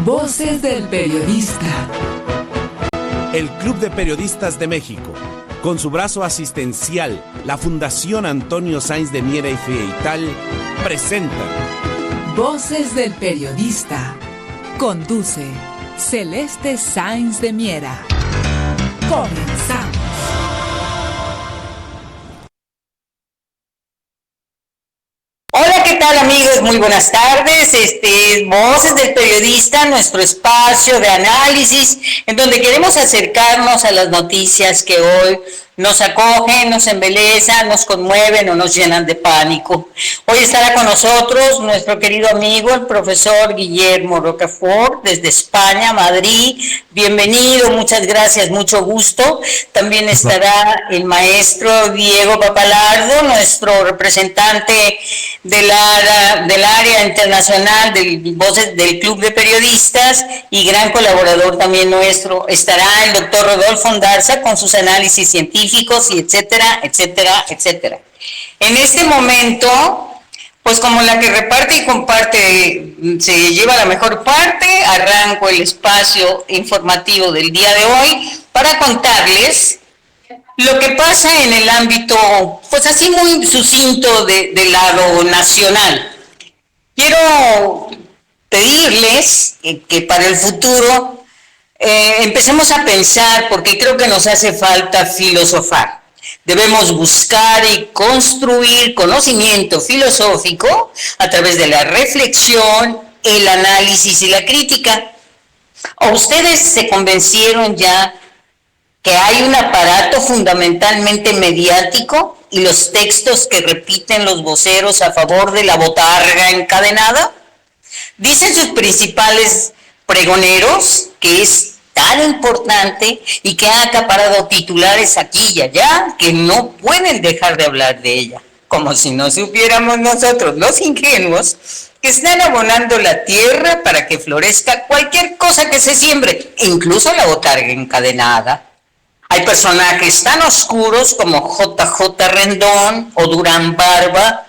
Voces del periodista. El Club de Periodistas de México, con su brazo asistencial, la Fundación Antonio Sáenz de Miera y Feital, presenta Voces del periodista. Conduce Celeste Sáenz de Miera. Comenzamos. Hola, ¿qué tal, amigos? Muy buenas tardes. Voces del Periodista, nuestro espacio de análisis, en donde queremos acercarnos a las noticias que hoy nos acogen, nos embelezan, nos conmueven o nos llenan de pánico. Hoy estará con nosotros nuestro querido amigo, el profesor Guillermo Rocafort, desde España, Madrid. Bienvenido, muchas gracias, mucho gusto. También estará el maestro Diego Papalardo, nuestro representante del área internacional del Club de Periodistas y gran colaborador también nuestro. Estará el doctor Rodolfo Ondarza con sus análisis científicos y etcétera, etcétera, etcétera. En este momento, pues como la que reparte y comparte se lleva la mejor parte, arranco el espacio informativo del día de hoy para contarles lo que pasa en el ámbito, pues así muy sucinto del lado nacional. Quiero pedirles que para el futuro empecemos a pensar, porque creo que nos hace falta filosofar. Debemos buscar y construir conocimiento filosófico a través de la reflexión, el análisis y la crítica. ¿O ustedes se convencieron ya que hay un aparato fundamentalmente mediático y los textos que repiten los voceros a favor de la botarga encadenada? Dicen sus principales pregoneros que es tan importante y que ha acaparado titulares aquí y allá que no pueden dejar de hablar de ella, como si no supiéramos nosotros, los ingenuos, que están abonando la tierra para que florezca cualquier cosa que se siembre, incluso la botarga encadenada. Hay personajes tan oscuros como JJ Rendón o Durán Barba,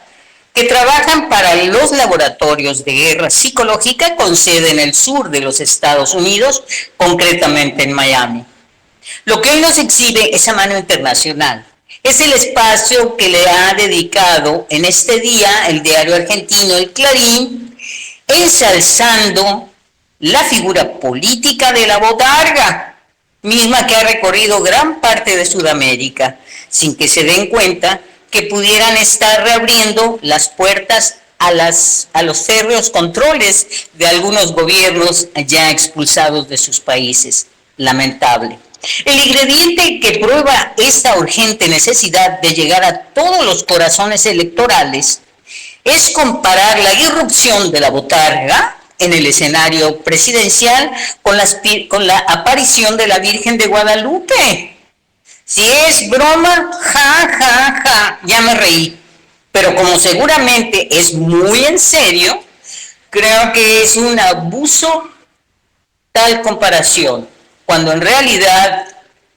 que trabajan para los laboratorios de guerra psicológica con sede en el sur de los Estados Unidos, concretamente en Miami. Lo que hoy nos exhibe esa mano internacional es el espacio que le ha dedicado en este día el diario argentino El Clarín, ensalzando la figura política de la botarga, misma que ha recorrido gran parte de Sudamérica, sin que se den cuenta que pudieran estar reabriendo las puertas a los férreos controles de algunos gobiernos ya expulsados de sus países. Lamentable. El ingrediente que prueba esta urgente necesidad de llegar a todos los corazones electorales es comparar la irrupción de la botarga en el escenario presidencial con la aparición de la Virgen de Guadalupe. Si es broma, ya me reí. Pero como seguramente es muy en serio, creo que es un abuso tal comparación, cuando en realidad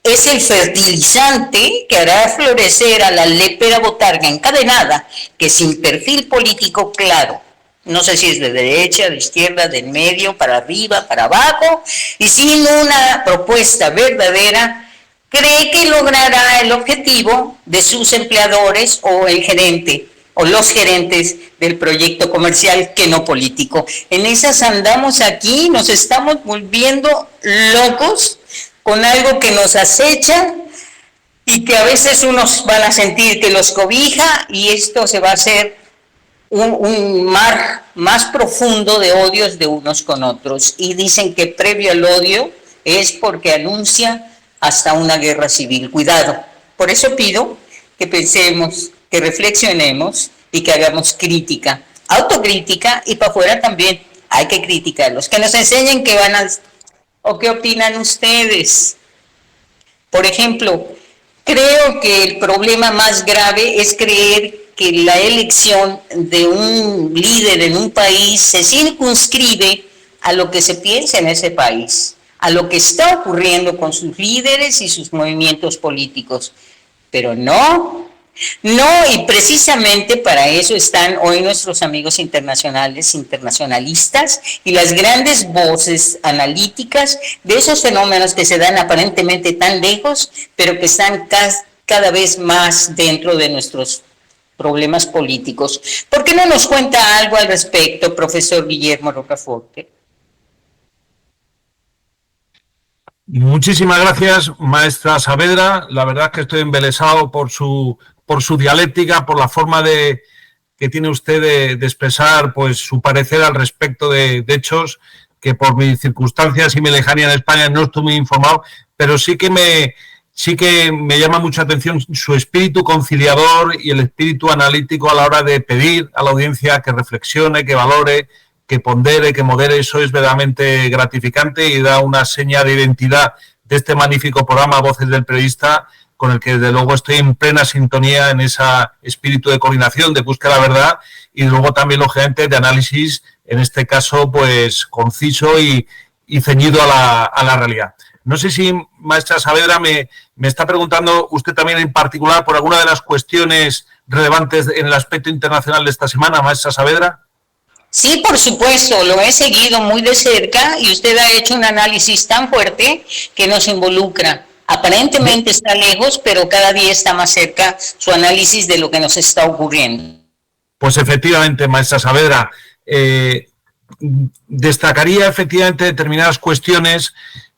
es el fertilizante que hará florecer a la lépera botarga encadenada, que sin perfil político claro, no sé si es de derecha, de izquierda, de en medio, para arriba, para abajo, y sin una propuesta verdadera, cree que logrará el objetivo de sus empleadores o el gerente o los gerentes del proyecto comercial que no político. En esas andamos aquí, nos estamos volviendo locos con algo que nos acecha y que a veces unos van a sentir que los cobija y esto se va a hacer un mar más profundo de odios de unos con otros. Y dicen que previo al odio es porque anuncia hasta una guerra civil. Cuidado. Por eso pido que pensemos, que reflexionemos y que hagamos crítica, autocrítica, y para afuera también hay que criticarlos, que nos enseñen qué van a o qué opinan ustedes. Por ejemplo, creo que el problema más grave es creer que la elección de un líder en un país se circunscribe a lo que se piensa en ese país, a lo que está ocurriendo con sus líderes y sus movimientos políticos. Pero no, No, y precisamente para eso están hoy nuestros amigos internacionales, internacionalistas y las grandes voces analíticas de esos fenómenos que se dan aparentemente tan lejos, pero que están cada vez más dentro de nuestros problemas políticos. ¿Por qué no nos cuenta algo al respecto, profesor Guillermo Rocaforte? Muchísimas gracias, maestra Saavedra. La verdad es que estoy embelesado por su dialéctica, por la forma que tiene usted de expresar pues su parecer al respecto de hechos que por mis circunstancias y mi lejanía en España no estoy muy informado, pero sí que me llama mucha atención su espíritu conciliador y el espíritu analítico a la hora de pedir a la audiencia que reflexione, que valore, que pondere, que modere. Eso es verdaderamente gratificante y da una seña de identidad de este magnífico programa Voces del Periodista, con el que desde luego estoy en plena sintonía en ese espíritu de coordinación, de búsqueda de la verdad y luego también, lógicamente, de análisis, en este caso, pues conciso y ceñido a la realidad. No sé si, maestra Saavedra, me está preguntando usted también en particular por alguna de las cuestiones relevantes en el aspecto internacional de esta semana, maestra Saavedra. Sí, por supuesto, lo he seguido muy de cerca y usted ha hecho un análisis tan fuerte que nos involucra. Aparentemente está lejos, pero cada día está más cerca su análisis de lo que nos está ocurriendo. Pues efectivamente, maestra Saavedra, destacaría efectivamente determinadas cuestiones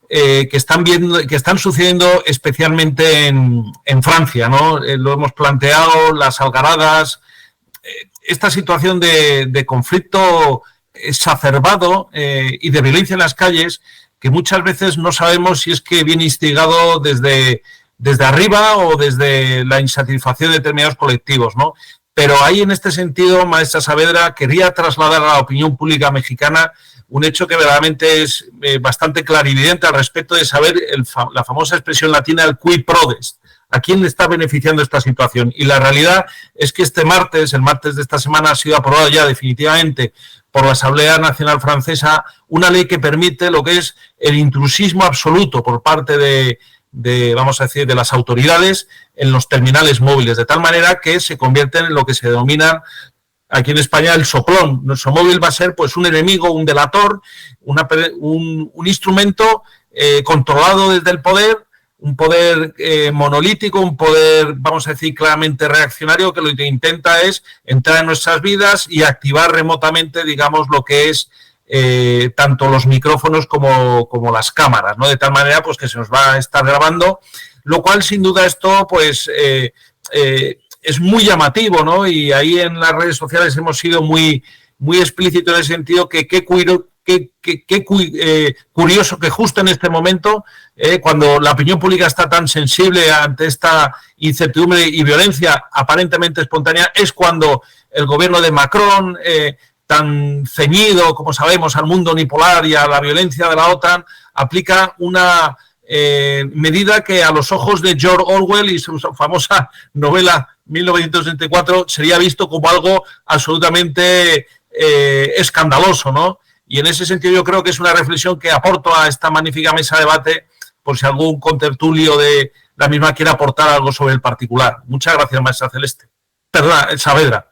que están sucediendo especialmente en Francia, ¿no? Lo hemos planteado, las algaradas, esta situación de conflicto exacerbado y de violencia en las calles, que muchas veces no sabemos si es que viene instigado desde arriba o desde la insatisfacción de determinados colectivos, ¿no? Pero ahí, en este sentido, maestra Saavedra, quería trasladar a la opinión pública mexicana un hecho que verdaderamente es bastante clarividente al respecto de saber la famosa expresión latina, el cui prodest. ¿A quién le está beneficiando esta situación? Y la realidad es que el martes de esta semana, ha sido aprobado ya definitivamente por la Asamblea Nacional Francesa una ley que permite lo que es el intrusismo absoluto por parte vamos a decir, de las autoridades en los terminales móviles, de tal manera que se convierten en lo que se denomina aquí en España el soplón. Nuestro móvil va a ser pues un enemigo, un delator, un instrumento controlado desde el poder, un poder monolítico, un poder, vamos a decir, claramente reaccionario, que lo que intenta es entrar en nuestras vidas y activar remotamente, digamos, lo que es tanto los micrófonos como las cámaras, ¿no? De tal manera pues que se nos va a estar grabando, lo cual sin duda esto pues es muy llamativo, ¿no? Y ahí en las redes sociales hemos sido muy explícitos en el sentido que qué curioso que justo en este momento, cuando la opinión pública está tan sensible ante esta incertidumbre y violencia aparentemente espontánea, es cuando el gobierno de Macron, tan ceñido, como sabemos, al mundo unipolar y a la violencia de la OTAN, aplica una medida que a los ojos de George Orwell y su famosa novela 1984 sería visto como algo absolutamente escandaloso, ¿no? Y en ese sentido yo creo que es una reflexión que aporto a esta magnífica mesa de debate, por si algún contertulio de la misma quiere aportar algo sobre el particular. Muchas gracias, maestra Saavedra.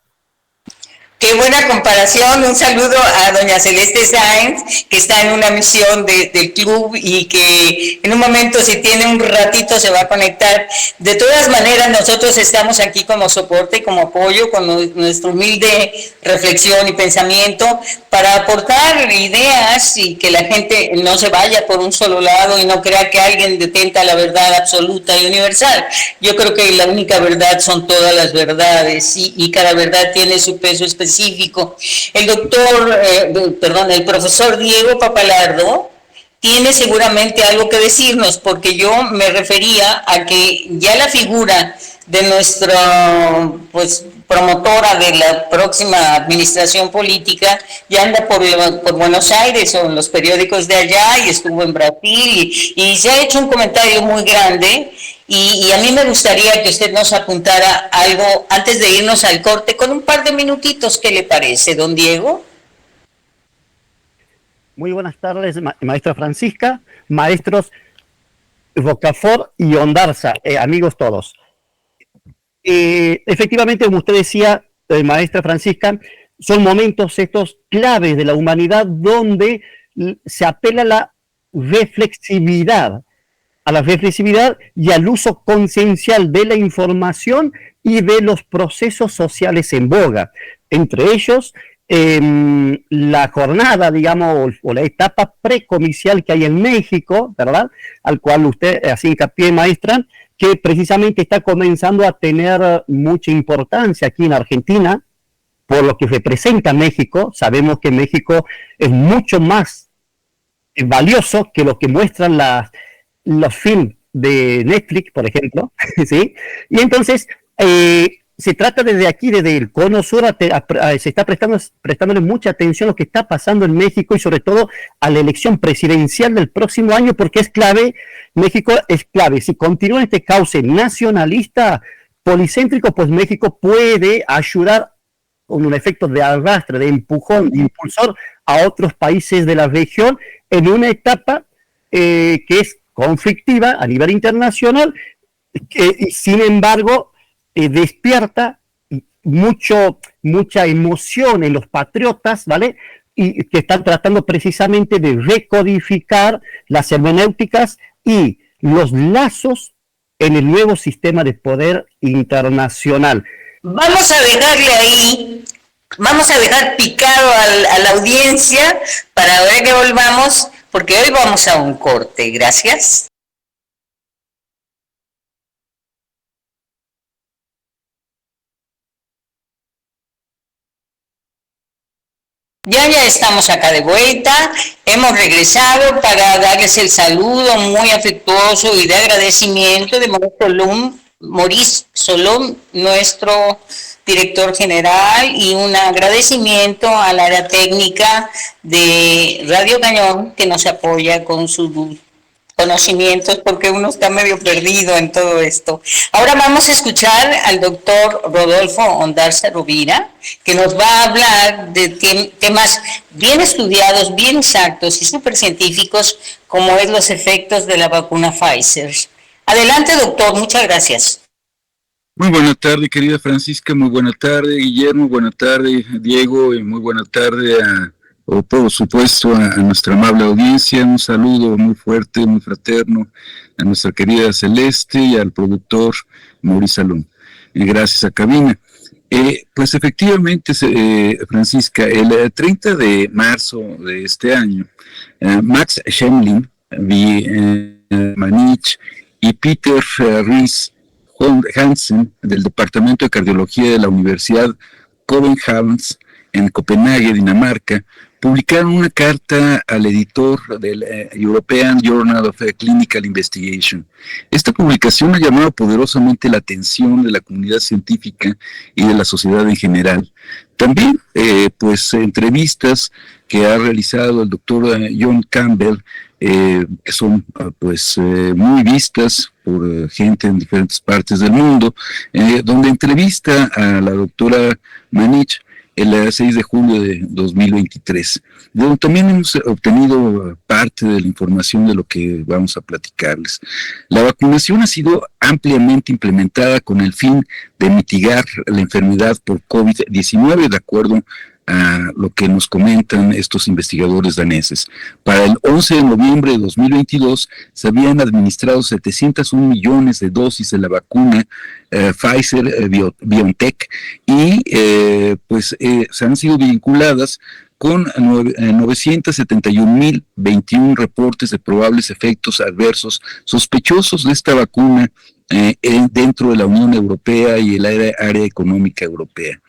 Qué buena comparación. Un saludo a doña Celeste Sáenz, que está en una misión del club y que en un momento, si tiene un ratito, se va a conectar. De todas maneras, nosotros estamos aquí como soporte, como apoyo, con nuestra humilde reflexión y pensamiento para aportar ideas y que la gente no se vaya por un solo lado y no crea que alguien detenta la verdad absoluta y universal. Yo creo que la única verdad son todas las verdades y cada verdad tiene su peso específico. El profesor Diego Papalardo tiene seguramente algo que decirnos, porque yo me refería a que ya la figura de nuestra promotora de la próxima administración política ya anda por Buenos Aires o en los periódicos de allá y estuvo en Brasil y se ha hecho un comentario muy grande. Y a mí me gustaría que usted nos apuntara algo antes de irnos al corte con un par de minutitos. ¿Qué le parece, don Diego? Muy buenas tardes, maestra Francisca, maestros Rocafort y Ondarza, amigos todos. efectivamente, como usted decía, maestra Francisca, son momentos estos claves de la humanidad donde se apela a la reflexividad y al uso conciencial de la información y de los procesos sociales en boga. Entre ellos, la jornada, digamos, o la etapa precomicial que hay en México, ¿verdad? Al cual usted hace hincapié, maestra, que precisamente está comenzando a tener mucha importancia aquí en Argentina, por lo que representa México. Sabemos que México es mucho más valioso que lo que muestran los films de Netflix, por ejemplo, ¿sí? Y entonces se trata desde aquí, desde el Cono Sur, se está prestándole mucha atención a lo que está pasando en México y sobre todo a la elección presidencial del próximo año, porque es clave. México es clave. Si continúa este cauce nacionalista, policéntrico, pues México puede ayudar con un efecto de arrastre, de empujón, de impulsor a otros países de la región en una etapa que es conflictiva a nivel internacional, que sin embargo despierta mucha emoción en los patriotas, ¿vale? Y que están tratando precisamente de recodificar las hermenéuticas y los lazos en el nuevo sistema de poder internacional. Vamos a dejarle ahí, vamos a dejar picado a la audiencia para ver que volvamos, porque hoy vamos a un corte. Gracias. Ya estamos acá de vuelta, hemos regresado para darles el saludo muy afectuoso y de agradecimiento de Maurice Solom, nuestro director general, y un agradecimiento al área técnica de Radio Cañón que nos apoya con sus conocimientos, porque uno está medio perdido en todo esto. Ahora vamos a escuchar al doctor Rodolfo Ondarza Rovira, que nos va a hablar de temas bien estudiados, bien exactos y súper científicos, como es los efectos de la vacuna Pfizer. Adelante, doctor, muchas gracias. Muy buena tarde, querida Francisca, muy buena tarde, Guillermo, buena tarde, Diego, y muy buena tarde por supuesto a nuestra amable audiencia. Un saludo muy fuerte, muy fraterno a nuestra querida Celeste y al productor Maurice Salom. Gracias a Cabina. Pues efectivamente, Francisca, el 30 de marzo de este año, Max Schmeling, Manich y Peter Ries Hansen, del Departamento de Cardiología de la Universidad Copenhagen en Copenhague, Dinamarca, publicaron una carta al editor del European Journal of Clinical Investigation. Esta publicación ha llamado poderosamente la atención de la comunidad científica y de la sociedad en general. También, pues, entrevistas que ha realizado el doctor John Campbell, que son pues muy vistas por gente en diferentes partes del mundo, donde entrevista a la doctora Manich el 6 de julio de 2023, donde también hemos obtenido parte de la información de lo que vamos a platicarles. La vacunación ha sido ampliamente implementada con el fin de mitigar la enfermedad por COVID-19, de acuerdo a lo que nos comentan estos investigadores daneses. Para el 11 de noviembre de 2022 se habían administrado 701 millones de dosis de la vacuna Pfizer-BioNTech y se han sido vinculadas con 971.021 reportes de probables efectos adversos sospechosos de esta vacuna dentro de la Unión Europea y el área económica europea.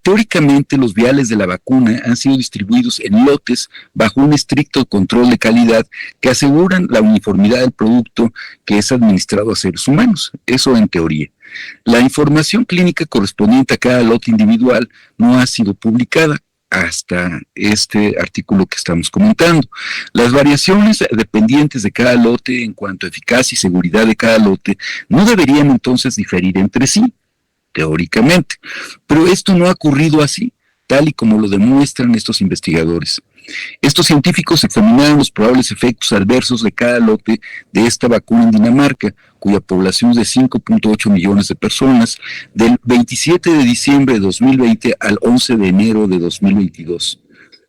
Teóricamente, los viales de la vacuna han sido distribuidos en lotes bajo un estricto control de calidad que aseguran la uniformidad del producto que es administrado a seres humanos. Eso en teoría. La información clínica correspondiente a cada lote individual no ha sido publicada hasta este artículo que estamos comentando. Las variaciones dependientes de cada lote en cuanto a eficacia y seguridad de cada lote no deberían entonces diferir entre sí, teóricamente. Pero esto no ha ocurrido así. tal y como lo demuestran estos investigadores. Estos científicos examinaron los probables efectos adversos de cada lote de esta vacuna en Dinamarca, cuya población es de 5.8 millones de personas, del 27 de diciembre de 2020 al 11 de enero de 2022.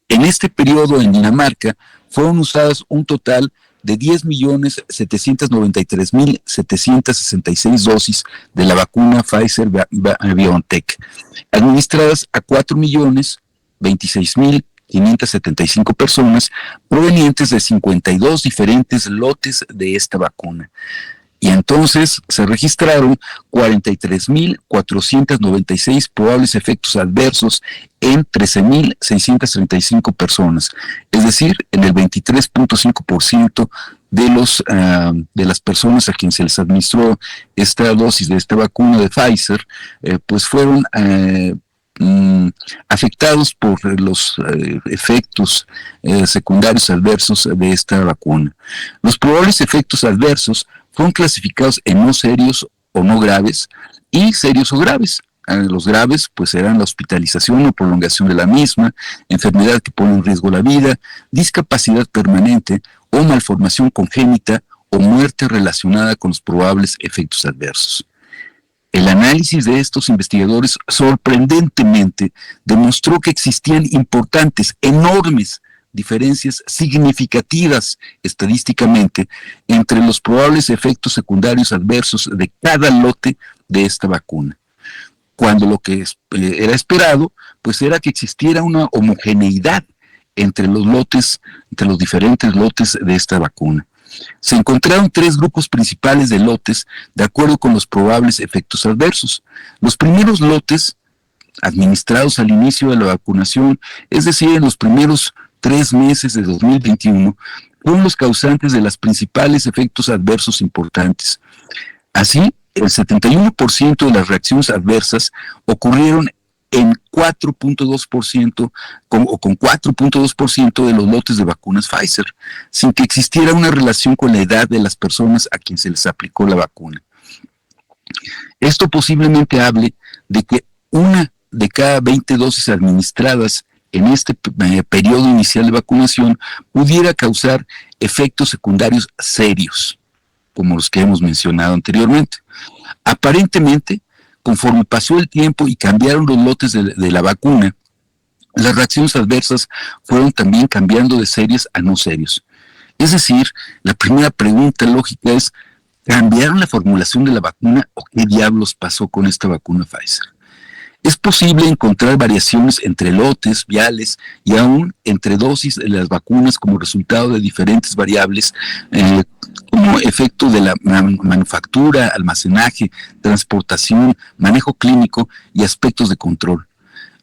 En este periodo en Dinamarca fueron usadas un total de 10.793.766 dosis de la vacuna Pfizer-BioNTech, administradas a 4.026.575 personas provenientes de 52 diferentes lotes de esta vacuna. Y entonces se registraron 43.496 probables efectos adversos en 13.635 personas, es decir, en el 23.5% de las personas a quienes se les administró esta dosis de esta vacuna de Pfizer, pues fueron afectados por los efectos secundarios adversos de esta vacuna. Los probables efectos adversos fueron clasificados en no serios o no graves y serios o graves. Los graves pues eran la hospitalización o prolongación de la misma, enfermedad que pone en riesgo la vida, discapacidad permanente o malformación congénita o muerte relacionada con los probables efectos adversos. El análisis de estos investigadores sorprendentemente demostró que existían importantes, enormes diferencias significativas estadísticamente entre los probables efectos secundarios adversos de cada lote de esta vacuna, cuando lo que era esperado pues era que existiera una homogeneidad entre los lotes, entre los diferentes lotes de esta vacuna. Se encontraron 3 grupos principales de lotes de acuerdo con los probables efectos adversos. Los primeros lotes administrados al inicio de la vacunación, es decir, en los primeros 3 meses de 2021, fueron los causantes de los principales efectos adversos importantes. Así, el 71% de las reacciones adversas ocurrieron en 4.2% o con 4.2% de los lotes de vacunas Pfizer, sin que existiera una relación con la edad de las personas a quien se les aplicó la vacuna. Esto posiblemente hable de que una de cada 20 dosis administradas en este periodo inicial de vacunación pudiera causar efectos secundarios serios, como los que hemos mencionado anteriormente. Aparentemente, conforme pasó el tiempo y cambiaron los lotes de la vacuna, las reacciones adversas fueron también cambiando de serias a no serios. Es decir, la primera pregunta lógica es, ¿cambiaron la formulación de la vacuna o qué diablos pasó con esta vacuna Pfizer? Es posible encontrar variaciones entre lotes, viales y aún entre dosis de las vacunas como resultado de diferentes variables como efecto de la manufactura, almacenaje, transportación, manejo clínico y aspectos de control.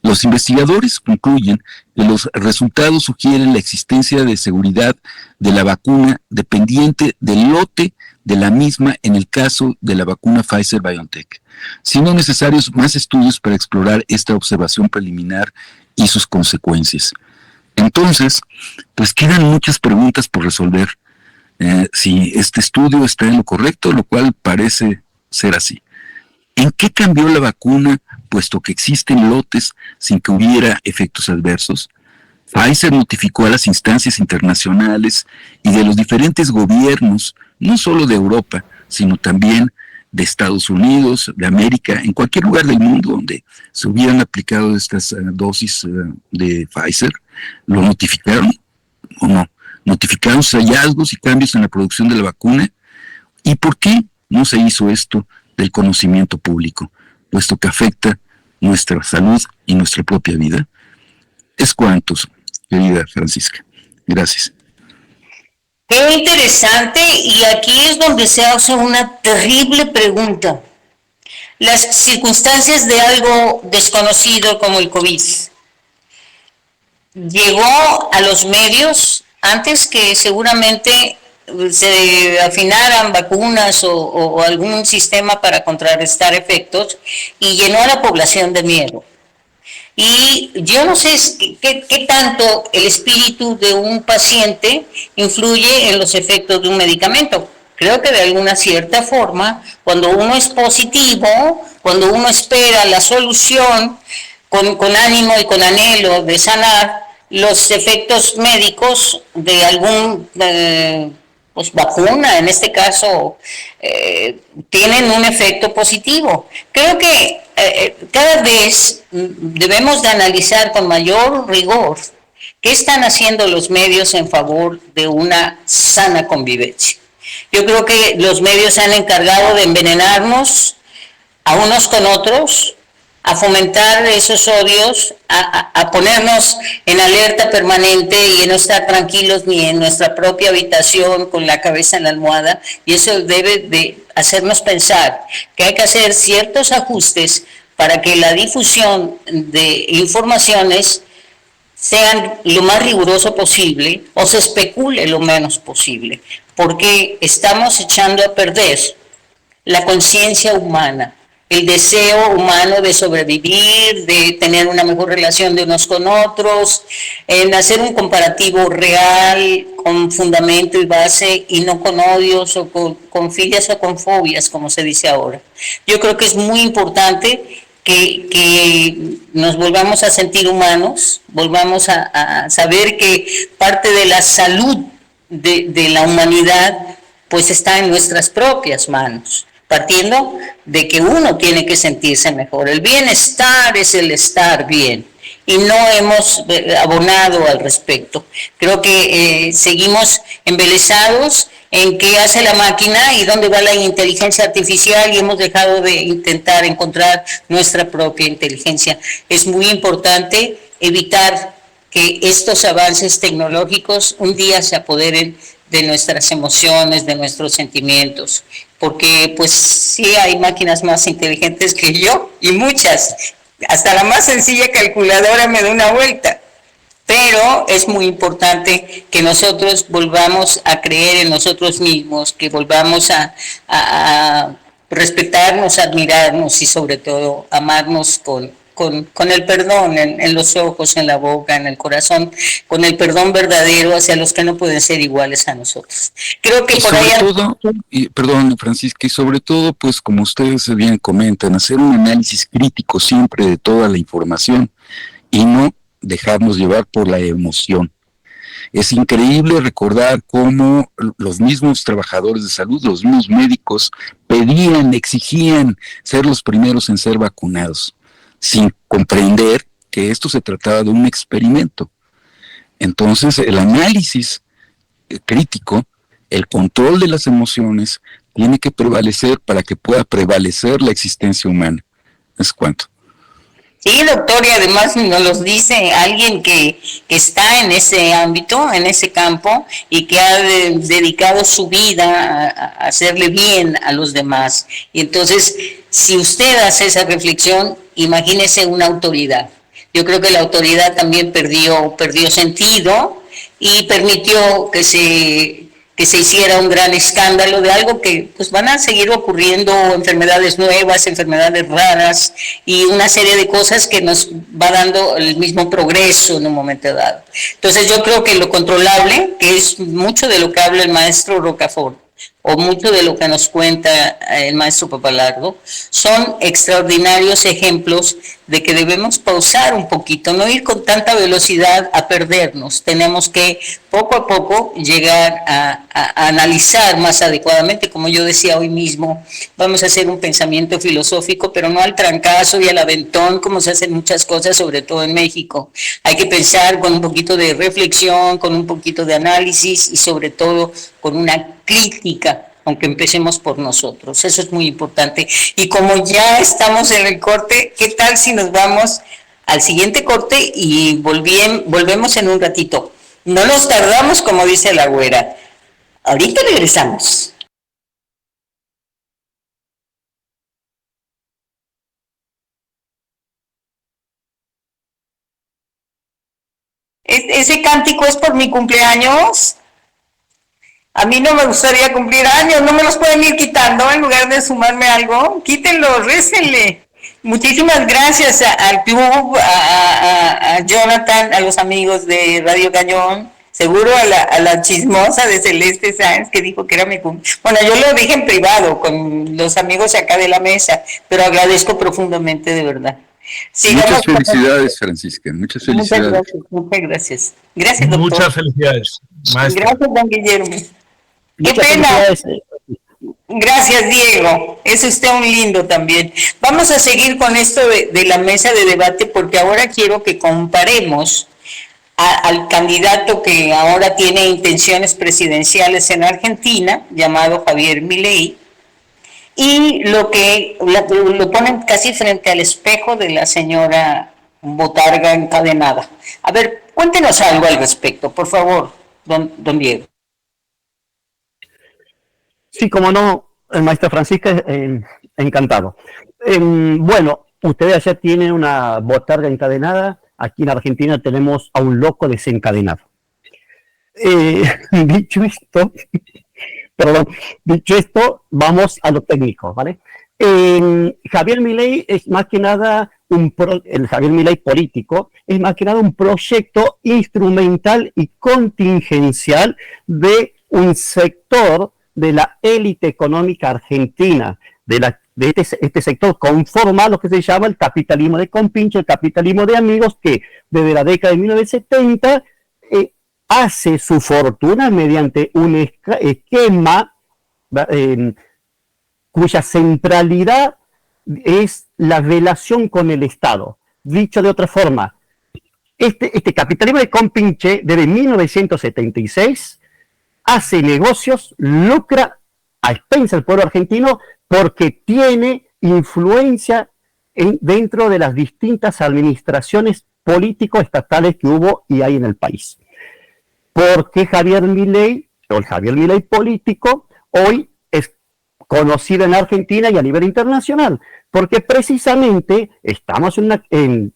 Los investigadores concluyen que los resultados sugieren la existencia de seguridad de la vacuna dependiente del lote de la misma en el caso de la vacuna Pfizer-BioNTech, siendo necesarios más estudios para explorar esta observación preliminar y sus consecuencias. Entonces, pues quedan muchas preguntas por resolver si este estudio está en lo correcto, lo cual parece ser así. ¿En qué cambió la vacuna, puesto que existen lotes sin que hubiera efectos adversos? Pfizer notificó a las instancias internacionales y de los diferentes gobiernos, no solo de Europa, sino también de Estados Unidos, de América, en cualquier lugar del mundo donde se hubieran aplicado estas dosis de Pfizer, ¿lo notificaron o no? ¿Notificaron sus hallazgos y cambios en la producción de la vacuna? ¿Y por qué no se hizo esto del conocimiento público, puesto que afecta nuestra salud y nuestra propia vida? Es cuanto, querida Francisca. Gracias. Qué interesante, y aquí es donde se hace una terrible pregunta. Las circunstancias de algo desconocido como el COVID llegó a los medios antes que seguramente se afinaran vacunas o algún sistema para contrarrestar efectos, y llenó a la población de miedo. Y yo no sé qué tanto el espíritu de un paciente influye en los efectos de un medicamento. Creo que de alguna cierta forma, cuando uno es positivo, cuando uno espera la solución, con ánimo y con anhelo de sanar los efectos médicos de algún pues vacuna, en este caso, tienen un efecto positivo. Creo que cada vez debemos de analizar con mayor rigor qué están haciendo los medios en favor de una sana convivencia. Yo creo que los medios se han encargado de envenenarnos a unos con otros, a fomentar esos odios, a ponernos en alerta permanente y a no estar tranquilos ni en nuestra propia habitación con la cabeza en la almohada, y eso debe de hacernos pensar que hay que hacer ciertos ajustes para que la difusión de informaciones sean lo más riguroso posible o se especule lo menos posible, porque estamos echando a perder la conciencia humana, el deseo humano de sobrevivir, de tener una mejor relación de unos con otros, en hacer un comparativo real, con fundamento y base, y no con odios o con filias o con fobias, como se dice ahora. Yo creo que es muy importante que nos volvamos a sentir humanos, volvamos a saber que parte de la salud de la humanidad pues está en nuestras propias manos, partiendo de que uno tiene que sentirse mejor. El bienestar es el estar bien, y no hemos abonado al respecto. Creo que seguimos embelesados en qué hace la máquina y dónde va la inteligencia artificial, y hemos dejado de intentar encontrar nuestra propia inteligencia. Es muy importante evitar que estos avances tecnológicos un día se apoderen de nuestras emociones, de nuestros sentimientos, porque pues sí hay máquinas más inteligentes que yo, y muchas, hasta la más sencilla calculadora me da una vuelta, pero es muy importante que nosotros volvamos a creer en nosotros mismos, que volvamos a respetarnos, admirarnos y sobre todo amarnos con el perdón en los ojos, en la boca, en el corazón, con el perdón verdadero hacia los que no pueden ser iguales a nosotros. Creo que por ahí... Perdón, Francisca, y sobre todo, pues como ustedes bien comentan, hacer un análisis crítico siempre de toda la información y no dejarnos llevar por la emoción. Es increíble recordar cómo los mismos trabajadores de salud, los mismos médicos, pedían, exigían ser los primeros en ser vacunados, sin comprender que esto se trataba de un experimento. Entonces, el análisis crítico, el control de las emociones, tiene que prevalecer para que pueda prevalecer la existencia humana. ¿Es cuánto? Sí, doctor, y además nos los dice alguien que está en ese ámbito, en ese campo, y que ha dedicado su vida a hacerle bien a los demás. Y entonces, si usted hace esa reflexión, imagínese una autoridad. Yo creo que la autoridad también perdió sentido y permitió que se hiciera un gran escándalo de algo que pues van a seguir ocurriendo, enfermedades nuevas, enfermedades raras y una serie de cosas que nos va dando el mismo progreso en un momento dado. Entonces yo creo que lo controlable, que es mucho de lo que habla el maestro Rocafort, o mucho de lo que nos cuenta el maestro Papalardo, son extraordinarios ejemplos de que debemos pausar un poquito, no ir con tanta velocidad a perdernos. Tenemos que poco a poco llegar a analizar más adecuadamente, como yo decía hoy mismo, vamos a hacer un pensamiento filosófico, pero no al trancazo y al aventón como se hacen muchas cosas, sobre todo en México. Hay que pensar con un poquito de reflexión, con un poquito de análisis y sobre todo con una crítica, aunque empecemos por nosotros. Eso es muy importante. Y como ya estamos en el corte, ¿qué tal si nos vamos al siguiente corte y volvemos en un ratito? No nos tardamos, como dice la güera. Ahorita regresamos. ¿Ese cántico es por mi cumpleaños? A mí no me gustaría cumplir años, no me los pueden ir quitando en lugar de sumarme algo. Quítenlo, récenle. Muchísimas gracias al club, a Jonathan, a los amigos de Radio Cañón, seguro a la chismosa de Celeste Sáenz que dijo que era mi cumpleaños. Bueno, yo lo dije en privado con los amigos acá de la mesa, pero agradezco profundamente, de verdad. Muchas felicidades, Francisca, muchas felicidades. Muchas gracias. Gracias, doctor. Muchas felicidades, maestro. Gracias, don Guillermo. Qué Muchas pena. felicidades. Gracias, Diego. Es usted un lindo también. Vamos a seguir con esto de la mesa de debate, porque ahora quiero que comparemos al candidato que ahora tiene intenciones presidenciales en Argentina, llamado Javier Milei, y lo ponen casi frente al espejo de la señora botarga encadenada. A ver, cuéntenos algo al respecto, por favor, don Diego. Sí, como no, maestra Francisca, encantado. Bueno, ustedes ya tienen una botarga encadenada. Aquí en Argentina tenemos a un loco desencadenado. Dicho esto, vamos a lo técnico, ¿vale? Javier Milei es más que nada el Javier Milei político, es más que nada un proyecto instrumental y contingencial de un sector de la élite económica argentina, de este sector conforma lo que se llama el capitalismo de compinche, el capitalismo de amigos, que desde la década de 1970 hace su fortuna mediante un esquema cuya centralidad es la relación con el Estado. Dicho de otra forma, este capitalismo de compinche desde 1976 hace negocios, lucra a expensas del pueblo argentino porque tiene influencia dentro de las distintas administraciones político-estatales que hubo y hay en el país. Porque Javier Milei, o el Javier Milei político, hoy es conocido en Argentina y a nivel internacional, porque precisamente estamos en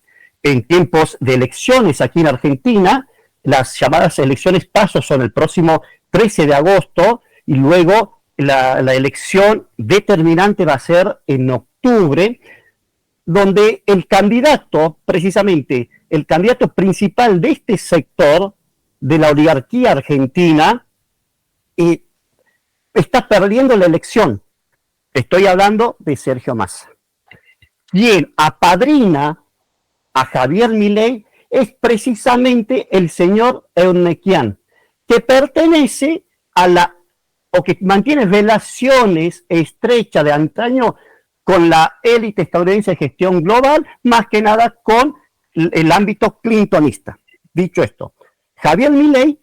tiempos de elecciones aquí en Argentina. Las llamadas elecciones PASO son el próximo 13 de agosto y luego la elección determinante va a ser en octubre, donde el candidato, precisamente, el candidato principal de este sector de la oligarquía argentina, está perdiendo la elección. Estoy hablando de Sergio Massa. Quien apadrina a Javier Milei es precisamente el señor Eurnequian, que pertenece o que mantiene relaciones estrechas de antaño con la élite estadounidense de gestión global, más que nada con el ámbito clintonista. Dicho esto, Javier Milei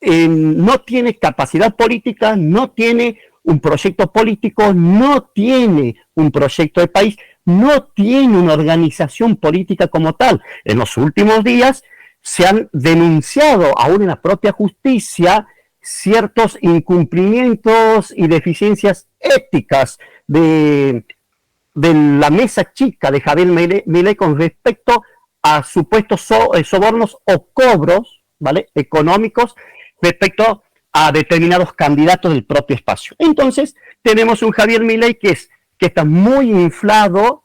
no tiene capacidad política, no tiene un proyecto político, no tiene un proyecto de país, no tiene una organización política como tal. En los últimos días se han denunciado, aún en la propia justicia, ciertos incumplimientos y deficiencias éticas de la mesa chica de Javier Milei con respecto a supuestos sobornos o cobros, ¿vale?, económicos respecto a determinados candidatos del propio espacio. Entonces, tenemos un Javier Milei que está muy inflado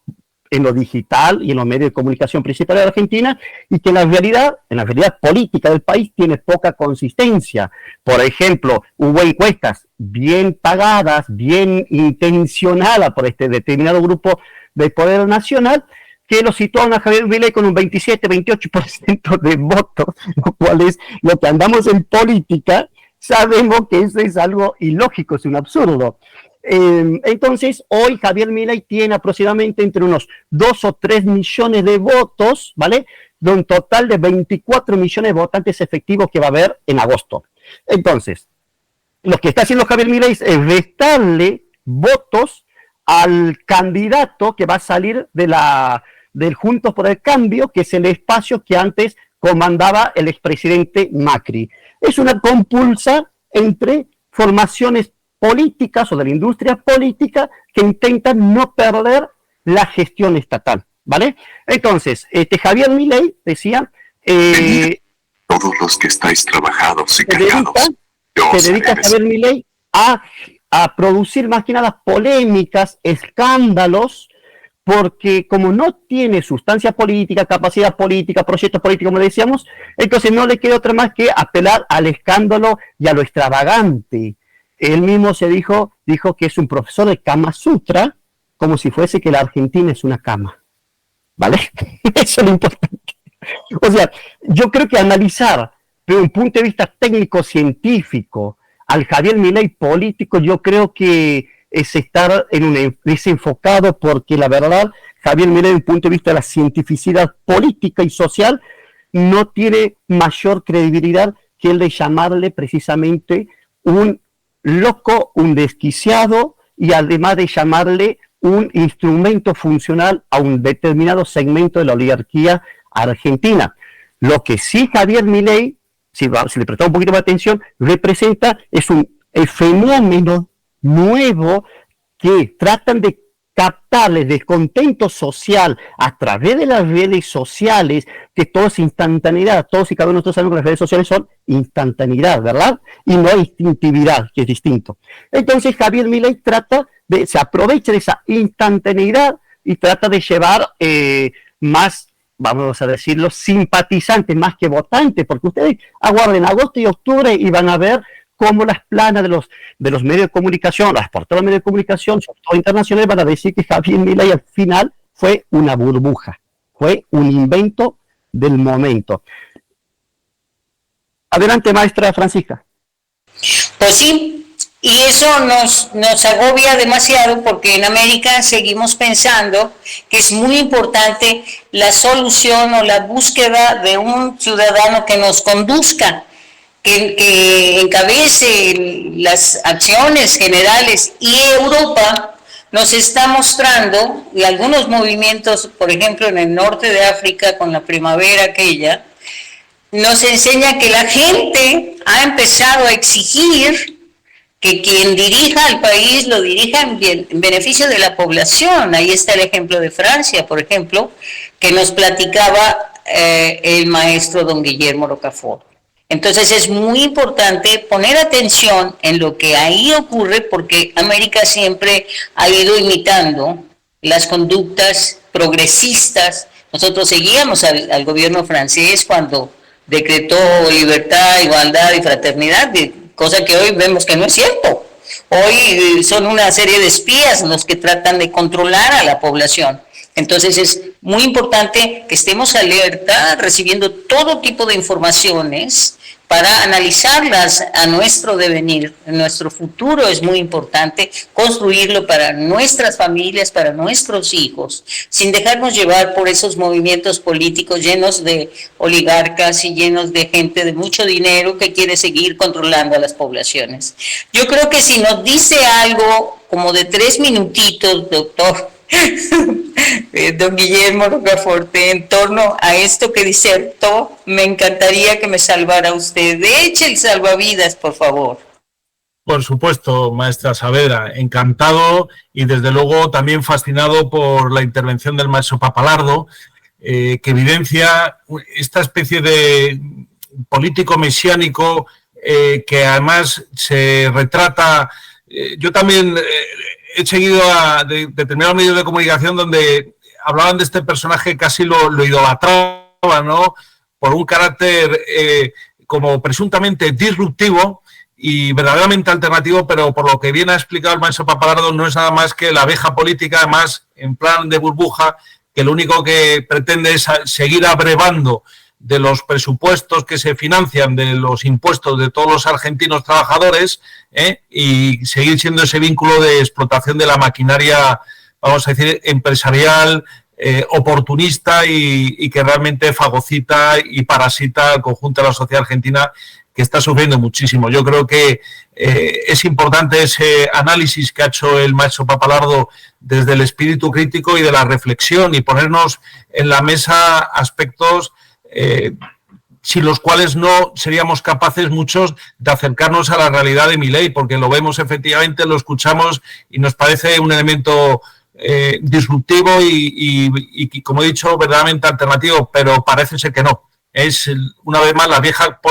en lo digital y en los medios de comunicación principales de Argentina, y que en la realidad política del país tiene poca consistencia. Por ejemplo, hubo encuestas bien pagadas, bien intencionadas por este determinado grupo del poder nacional, que lo situaron a Javier Milei con un 27-28% de votos, lo cual es lo que andamos en política, sabemos que eso es algo ilógico, es un absurdo. Entonces, hoy Javier Milei tiene aproximadamente entre unos 2 o 3 millones de votos, ¿vale?, de un total de 24 millones de votantes efectivos que va a haber en agosto. Entonces, lo que está haciendo Javier Milei es restarle votos al candidato que va a salir del Juntos por el Cambio, que es el espacio que antes comandaba el expresidente Macri. Es una compulsa entre formaciones políticas o de la industria política que intentan no perder la gestión estatal, ¿vale? Entonces, Javier Milei decía... todos los que estáis trabajados y cargados. Se dedica Javier Milei a producir más que nada polémicas, escándalos, porque como no tiene sustancia política, capacidad política, proyectos políticos, como decíamos, entonces no le queda otra más que apelar al escándalo y a lo extravagante. Él mismo dijo que es un profesor de Kama Sutra, como si fuese que la Argentina es una cama. ¿vale? Eso es lo importante. O sea, yo creo que analizar desde un punto de vista técnico-científico al Javier Milei político, yo creo que es estar en un desenfocado, porque la verdad, Javier Milei, desde un punto de vista de la cientificidad política y social, no tiene mayor credibilidad que el de llamarle precisamente un loco, un desquiciado, y además de llamarle un instrumento funcional a un determinado segmento de la oligarquía argentina. Lo que sí Javier Milei, si le prestamos un poquito más atención, representa es un fenómeno nuevo que tratan de captar el descontento social a través de las redes sociales, que todo es instantaneidad. Todos y cada uno de nosotros sabemos que las redes sociales son instantaneidad, ¿verdad? Y no instintividad, que es distinto. Entonces Javier Milei se aprovecha de esa instantaneidad y trata de llevar más, vamos a decirlo, simpatizantes más que votantes, porque ustedes aguarden agosto y octubre y van a ver cómo las planas de los medios de comunicación, las portadas de medios de comunicación, sobre todo internacionales, van a decir que Javier Milei al final fue una burbuja, fue un invento del momento. Adelante, maestra Francisca. Pues sí, y eso nos agobia demasiado, porque en América seguimos pensando que es muy importante la solución o la búsqueda de un ciudadano que nos conduzca, que encabece las acciones generales. Y Europa nos está mostrando, y algunos movimientos, por ejemplo en el norte de África con la primavera aquella, nos enseña que la gente ha empezado a exigir que quien dirija al país lo dirija en beneficio de la población. Ahí está el ejemplo de Francia, por ejemplo, que nos platicaba el maestro don Guillermo Rocafort. Entonces es muy importante poner atención en lo que ahí ocurre, porque América siempre ha ido imitando las conductas progresistas. Nosotros seguíamos al gobierno francés cuando decretó libertad, igualdad y fraternidad, cosa que hoy vemos que no es cierto. Hoy son una serie de espías los que tratan de controlar a la población. Entonces es muy importante que estemos alerta, recibiendo todo tipo de informaciones para analizarlas a nuestro devenir, nuestro futuro. Es muy importante construirlo para nuestras familias, para nuestros hijos, sin dejarnos llevar por esos movimientos políticos llenos de oligarcas y llenos de gente de mucho dinero que quiere seguir controlando a las poblaciones. Yo creo que si nos dice algo como de 3 minutitos, doctor don Guillermo Rocafort, en torno a esto que disertó, me encantaría que me salvara usted. Eche el salvavidas, por favor. Por supuesto, maestra Saavedra, encantado y desde luego también fascinado por la intervención del maestro Pappalardo, que evidencia esta especie de político mesiánico que además se retrata. Yo también he seguido a determinados medios de comunicación donde hablaban de este personaje, casi lo idolatraban, ¿no?, por un carácter como presuntamente disruptivo y verdaderamente alternativo, pero por lo que bien ha explicado el maestro Pappalardo, no es nada más que la abeja política, además en plan de burbuja, que lo único que pretende es seguir abrevando de los presupuestos que se financian de los impuestos de todos los argentinos trabajadores, y seguir siendo ese vínculo de explotación de la maquinaria, vamos a decir, empresarial, oportunista y que realmente fagocita y parasita al conjunto de la sociedad argentina, que está sufriendo muchísimo. Yo creo que es importante ese análisis que ha hecho el maestro Pappalardo desde el espíritu crítico y de la reflexión, y ponernos en la mesa aspectos sin los cuales no seríamos capaces muchos de acercarnos a la realidad de Milei, porque lo vemos efectivamente, lo escuchamos y nos parece un elemento disruptivo y, como he dicho, verdaderamente alternativo, pero parece ser que no. Es, una vez más, la vieja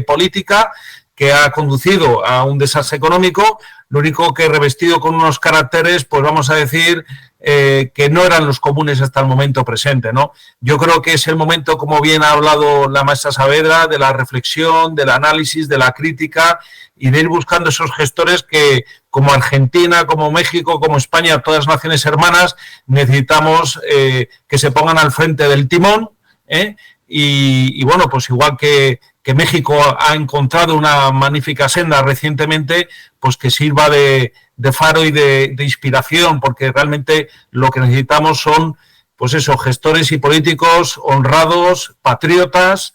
política que ha conducido a un desastre económico, lo único que revestido con unos caracteres, pues vamos a decir, que no eran los comunes hasta el momento presente, ¿no? Yo creo que es el momento, como bien ha hablado la maestra Saavedra, de la reflexión, del análisis, de la crítica y de ir buscando esos gestores que, como Argentina, como México, como España, todas las naciones hermanas, necesitamos que se pongan al frente del timón, y bueno, pues igual que México ha encontrado una magnífica senda recientemente, pues que sirva de faro y de inspiración, porque realmente lo que necesitamos son, pues eso, gestores y políticos honrados, patriotas,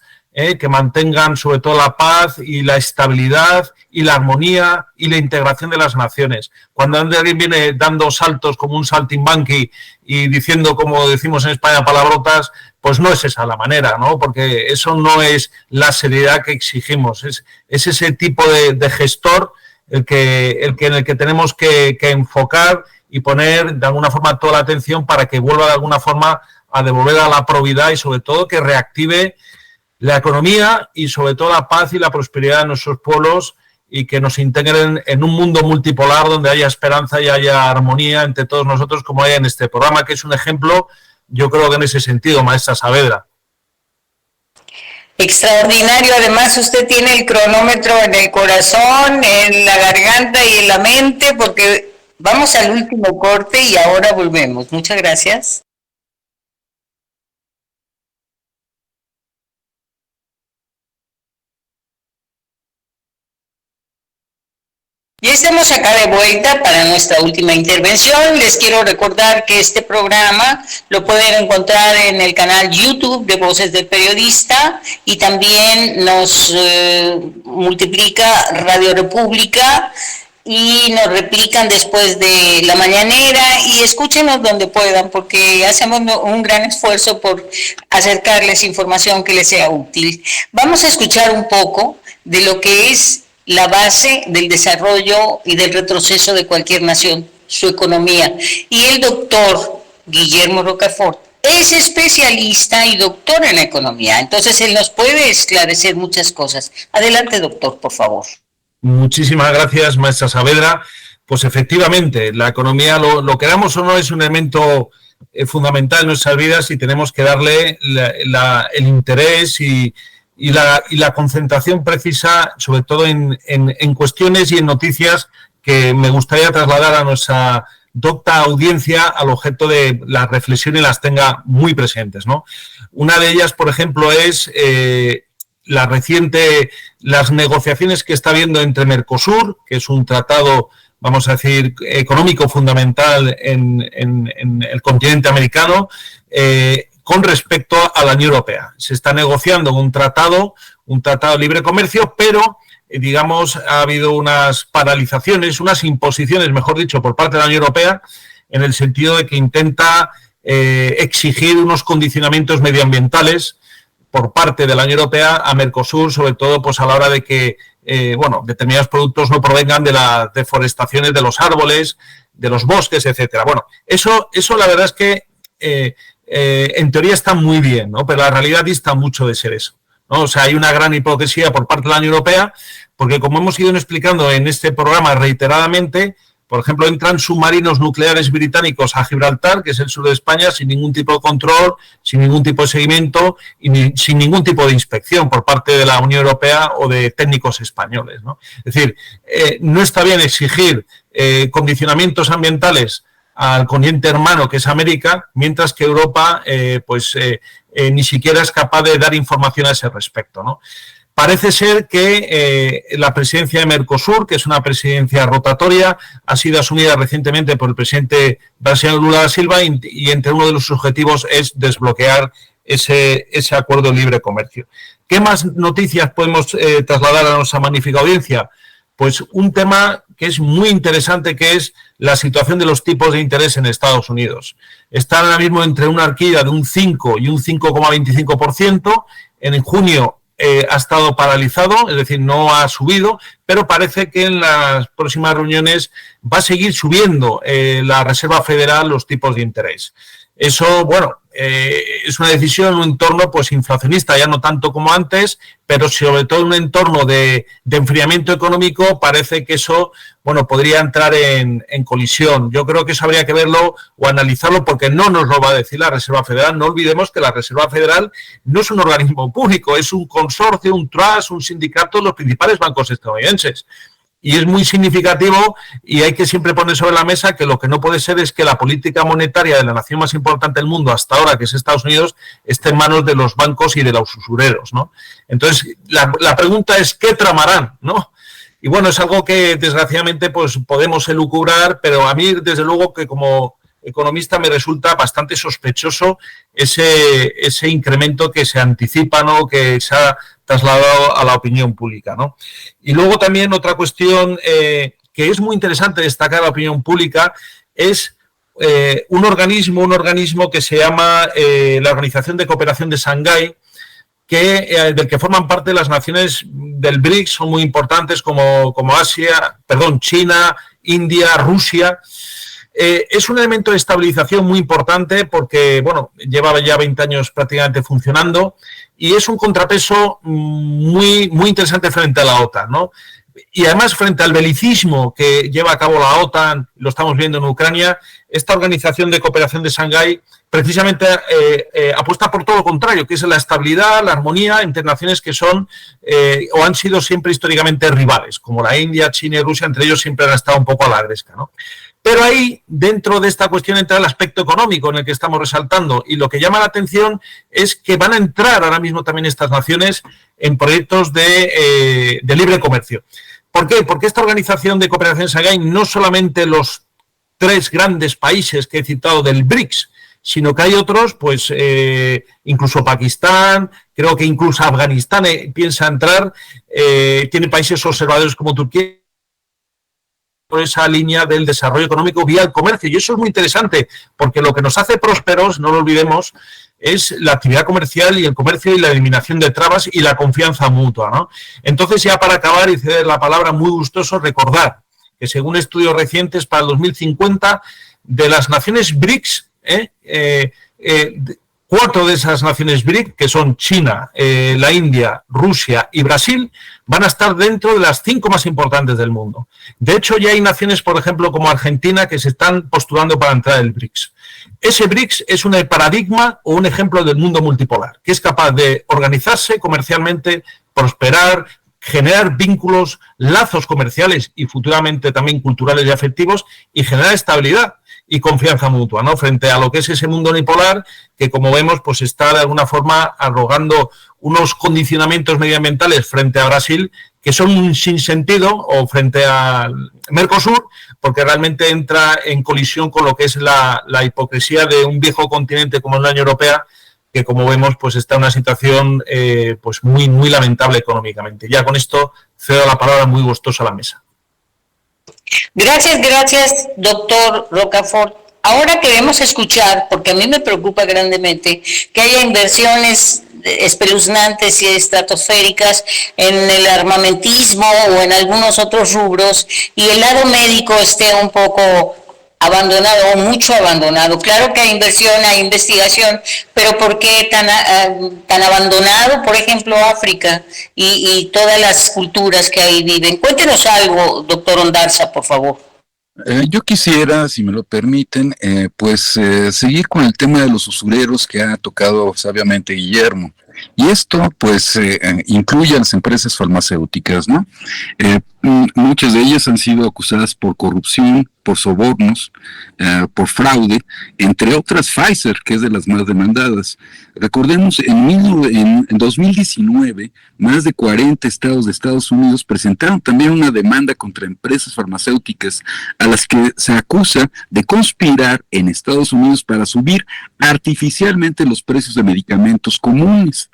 que mantengan sobre todo la paz y la estabilidad y la armonía y la integración de las naciones. Cuando alguien viene dando saltos como un saltimbanqui y diciendo, como decimos en España, palabrotas, pues no es esa la manera, ¿no? Porque eso no es la seriedad que exigimos. Es ese tipo de gestor en el que tenemos que enfocar y poner de alguna forma toda la atención para que vuelva de alguna forma a devolver a la probidad y sobre todo que reactive la economía y sobre todo la paz y la prosperidad de nuestros pueblos y que nos integren en un mundo multipolar donde haya esperanza y haya armonía entre todos nosotros, como hay en este programa, que es un ejemplo, yo creo que en ese sentido, maestra Saavedra. Extraordinario, además usted tiene el cronómetro en el corazón, en la garganta y en la mente, porque vamos al último corte y ahora volvemos. Muchas gracias. Ya estamos acá de vuelta para nuestra última intervención. Les quiero recordar que este programa lo pueden encontrar en el canal YouTube de Voces del Periodista y también nos multiplica Radio República y nos replican después de la mañanera y escúchenos donde puedan porque hacemos un gran esfuerzo por acercarles información que les sea útil. Vamos a escuchar un poco de lo que es la base del desarrollo y del retroceso de cualquier nación, su economía. Y el doctor Guillermo Rocafort es especialista y doctor en economía, entonces él nos puede esclarecer muchas cosas. Adelante, doctor, por favor. Muchísimas gracias, maestra Saavedra. Pues efectivamente, la economía, lo queramos o no, es un elemento fundamental en nuestras vidas y tenemos que darle el interés y la concentración precisa, sobre todo en cuestiones y en noticias que me gustaría trasladar a nuestra docta audiencia al objeto de la reflexión y las tenga muy presentes, ¿no? Una de ellas, por ejemplo, es las negociaciones que está habiendo entre Mercosur, que es un tratado, vamos a decir, económico fundamental en el continente americano, con respecto a la Unión Europea. Se está negociando un tratado de libre comercio, pero, digamos, ha habido unas paralizaciones, unas imposiciones, mejor dicho, por parte de la Unión Europea, en el sentido de que intenta exigir unos condicionamientos medioambientales por parte de la Unión Europea a Mercosur, sobre todo pues a la hora de que determinados productos no provengan de las deforestaciones de los árboles, de los bosques, etcétera. Bueno, eso la verdad es que en teoría está muy bien, ¿no? Pero la realidad dista mucho de ser eso, ¿no? O sea, hay una gran hipocresía por parte de la Unión Europea, porque como hemos ido explicando en este programa reiteradamente, por ejemplo, entran submarinos nucleares británicos a Gibraltar, que es el sur de España, sin ningún tipo de control, sin ningún tipo de seguimiento y sin ningún tipo de inspección por parte de la Unión Europea o de técnicos españoles, ¿no? Es decir, no está bien exigir condicionamientos ambientales al continente hermano que es América, mientras que Europa ni siquiera es capaz de dar información a ese respecto, ¿no? Parece ser que la presidencia de Mercosur, que es una presidencia rotatoria, ha sido asumida recientemente por el presidente brasileño Lula da Silva y entre uno de los objetivos es desbloquear ese acuerdo de libre comercio. ¿Qué más noticias podemos trasladar a nuestra magnífica audiencia? Pues un tema que es muy interesante, que es la situación de los tipos de interés en Estados Unidos. Están ahora mismo entre una horquilla de un 5 y un 5,25%. En junio ha estado paralizado, es decir, no ha subido, pero parece que en las próximas reuniones va a seguir subiendo la Reserva Federal los tipos de interés. Eso, bueno, es una decisión en un entorno pues inflacionista, ya no tanto como antes, pero sobre todo en un entorno de enfriamiento económico. Parece que eso, bueno, podría entrar en colisión. Yo creo que eso habría que verlo o analizarlo, porque no nos lo va a decir la Reserva Federal. No olvidemos que la Reserva Federal no es un organismo público, es un consorcio, un trust, un sindicato de los principales bancos estadounidenses. Y es muy significativo, y hay que siempre poner sobre la mesa que lo que no puede ser es que la política monetaria de la nación más importante del mundo hasta ahora, que es Estados Unidos, esté en manos de los bancos y de los usureros, ¿no? Entonces, la pregunta es, ¿qué tramarán, no? Y bueno, es algo que desgraciadamente pues podemos elucubrar, pero a mí, desde luego, que como economista me resulta bastante sospechoso ese incremento que se anticipa, ¿no?, que se ha trasladado a la opinión pública, ¿no? Y luego también otra cuestión que es muy interesante destacar a la opinión pública es un organismo que se llama la Organización de Cooperación de Shanghái, del que forman parte las naciones del BRICS, son muy importantes como China, India, Rusia. Es un elemento de estabilización muy importante porque, bueno, lleva ya 20 años prácticamente funcionando, y es un contrapeso muy, muy interesante frente a la OTAN, ¿no? Y además, frente al belicismo que lleva a cabo la OTAN, lo estamos viendo en Ucrania, esta Organización de Cooperación de Shanghái precisamente apuesta por todo lo contrario, que es la estabilidad, la armonía entre naciones que son o han sido siempre históricamente rivales, como la India, China y Rusia. Entre ellos siempre han estado un poco a la gresca, ¿no? Pero ahí, dentro de esta cuestión, entra el aspecto económico en el que estamos resaltando, y lo que llama la atención es que van a entrar ahora mismo también estas naciones en proyectos de libre comercio. ¿Por qué? Porque esta Organización de Cooperación Shanghái, no solamente los 3 grandes países que he citado del BRICS, sino que hay otros, pues incluso Pakistán, creo que incluso Afganistán piensa entrar, tiene países observadores como Turquía, por esa línea del desarrollo económico vía el comercio. Y eso es muy interesante, porque lo que nos hace prósperos, no lo olvidemos, es la actividad comercial y el comercio y la eliminación de trabas y la confianza mutua, ¿no? Entonces, ya para acabar y ceder la palabra, muy gustoso recordar que según estudios recientes para el 2050, de las naciones BRICS, 4 de esas naciones BRIC, que son China, la India, Rusia y Brasil, van a estar dentro de las 5 más importantes del mundo. De hecho, ya hay naciones, por ejemplo, como Argentina, que se están postulando para entrar en el BRICS. Ese BRICS es un paradigma o un ejemplo del mundo multipolar, que es capaz de organizarse comercialmente, prosperar, generar vínculos, lazos comerciales y futuramente también culturales y afectivos, y generar estabilidad y confianza mutua, ¿no?, frente a lo que es ese mundo unipolar que, como vemos, pues está de alguna forma arrogando unos condicionamientos medioambientales frente a Brasil que son un sinsentido, o frente a Mercosur, porque realmente entra en colisión con lo que es la hipocresía de un viejo continente como la Unión Europea, que, como vemos, pues está en una situación pues muy, muy lamentable económicamente. Ya con esto cedo la palabra muy gustosa a la mesa. Gracias, doctor Rocafort. Ahora queremos escuchar, porque a mí me preocupa grandemente que haya inversiones espeluznantes y estratosféricas en el armamentismo o en algunos otros rubros, y el lado médico esté un poco abandonado o mucho abandonado. Claro que hay inversión, hay investigación, pero ¿por qué tan abandonado, por ejemplo, África y todas las culturas que ahí viven? Cuéntenos algo, doctor Ondarza, por favor. Yo quisiera, si me lo permiten, seguir con el tema de los usureros que ha tocado sabiamente Guillermo. Y esto, incluye a las empresas farmacéuticas, ¿no? Muchas de ellas han sido acusadas por corrupción, por sobornos, por fraude, entre otras Pfizer, que es de las más demandadas. Recordemos, en 2019, más de 40 estados de Estados Unidos presentaron también una demanda contra empresas farmacéuticas a las que se acusa de conspirar en Estados Unidos para subir artificialmente los precios de medicamentos comunes.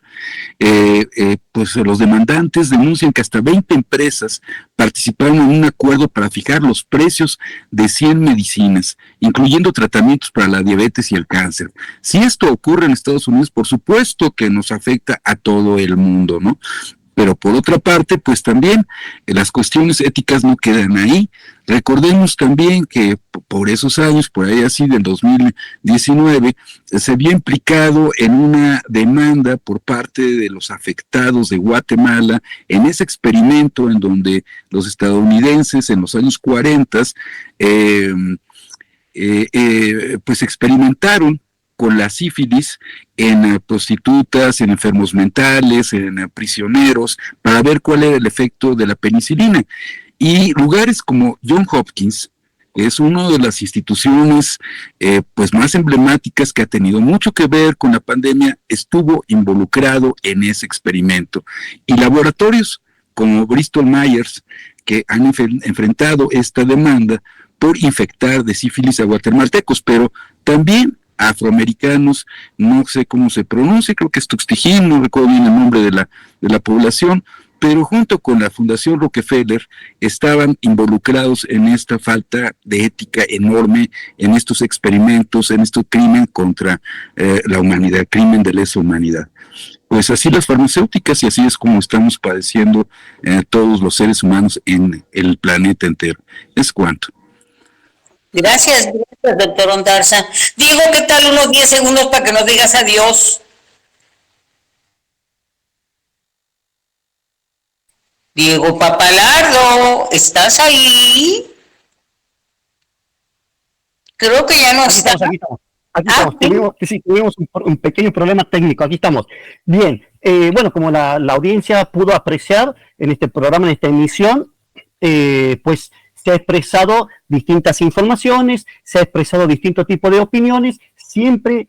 Los demandantes denuncian que hasta 20 empresas participaron en un acuerdo para fijar los precios de 100 medicinas, incluyendo tratamientos para la diabetes y el cáncer. Si esto ocurre en Estados Unidos, por supuesto que nos afecta a todo el mundo, ¿no? Pero por otra parte, pues también las cuestiones éticas no quedan ahí. Recordemos también que por esos años, por ahí así del 2019, se había implicado en una demanda por parte de los afectados de Guatemala en ese experimento en donde los estadounidenses en los años 40 pues experimentaron con la sífilis en prostitutas, en enfermos mentales, en prisioneros, para ver cuál era el efecto de la penicilina. Y lugares como Johns Hopkins es una de las instituciones pues más emblemáticas que ha tenido mucho que ver con la pandemia, estuvo involucrado en ese experimento. Y laboratorios como Bristol Myers, que han enfrentado esta demanda por infectar de sífilis a guatemaltecos, pero también afroamericanos, no sé cómo se pronuncia, creo que es Tuxtijin, no recuerdo bien el nombre de la población, pero junto con la Fundación Rockefeller estaban involucrados en esta falta de ética enorme, en estos experimentos, en este crimen contra la humanidad, crimen de lesa humanidad. Pues así las farmacéuticas y así es como estamos padeciendo todos los seres humanos en el planeta entero. Es cuanto. Gracias, doctor Ondarza. Diego, ¿qué tal? Unos 10 segundos para que nos digas adiós. Diego Papalardo, ¿estás ahí? Creo que ya no está. Aquí estamos. Tuvimos un pequeño problema técnico, aquí estamos. Bien, bueno, como la audiencia pudo apreciar en este programa, en esta emisión, pues se ha expresado distintas informaciones, se ha expresado distintos tipos de opiniones, siempre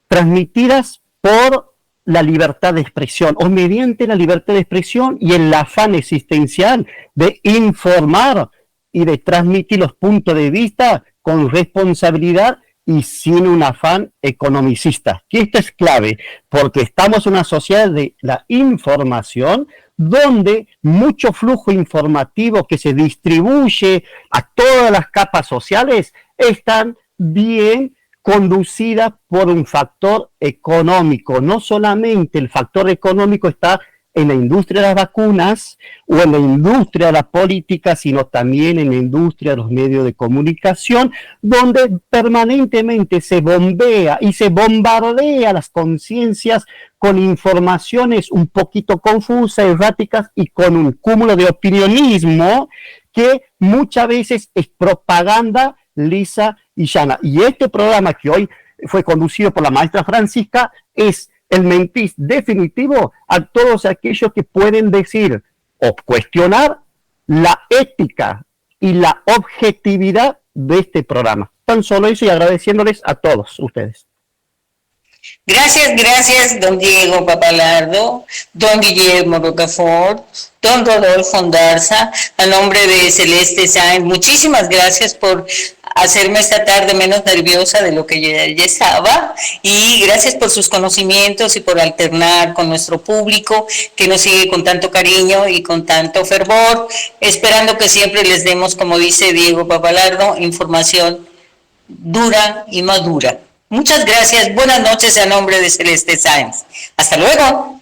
transmitidas por la libertad de expresión, o mediante la libertad de expresión y el afán existencial de informar y de transmitir los puntos de vista con responsabilidad y sin un afán economicista. Que esto es clave, porque estamos en una sociedad de la información, donde mucho flujo informativo que se distribuye a todas las capas sociales están bien conducidas por un factor económico. No solamente el factor económico está en la industria de las vacunas o en la industria de la política, sino también en la industria de los medios de comunicación, donde permanentemente se bombea y se bombardea las conciencias con informaciones un poquito confusas, erráticas y con un cúmulo de opinionismo que muchas veces es propaganda lisa y llana. Y este programa que hoy fue conducido por la maestra Francisca es el mentis definitivo a todos aquellos que pueden decir o cuestionar la ética y la objetividad de este programa. Tan solo eso, y agradeciéndoles a todos ustedes. Gracias, don Diego Papalardo, don Guillermo Rocafort, don Rodolfo Ondarza, a nombre de Celeste Sáenz, muchísimas gracias por hacerme esta tarde menos nerviosa de lo que ya estaba, y gracias por sus conocimientos y por alternar con nuestro público que nos sigue con tanto cariño y con tanto fervor, esperando que siempre les demos, como dice Diego Papalardo, información dura y madura. Muchas gracias, buenas noches a nombre de Celeste Sáenz. Hasta luego.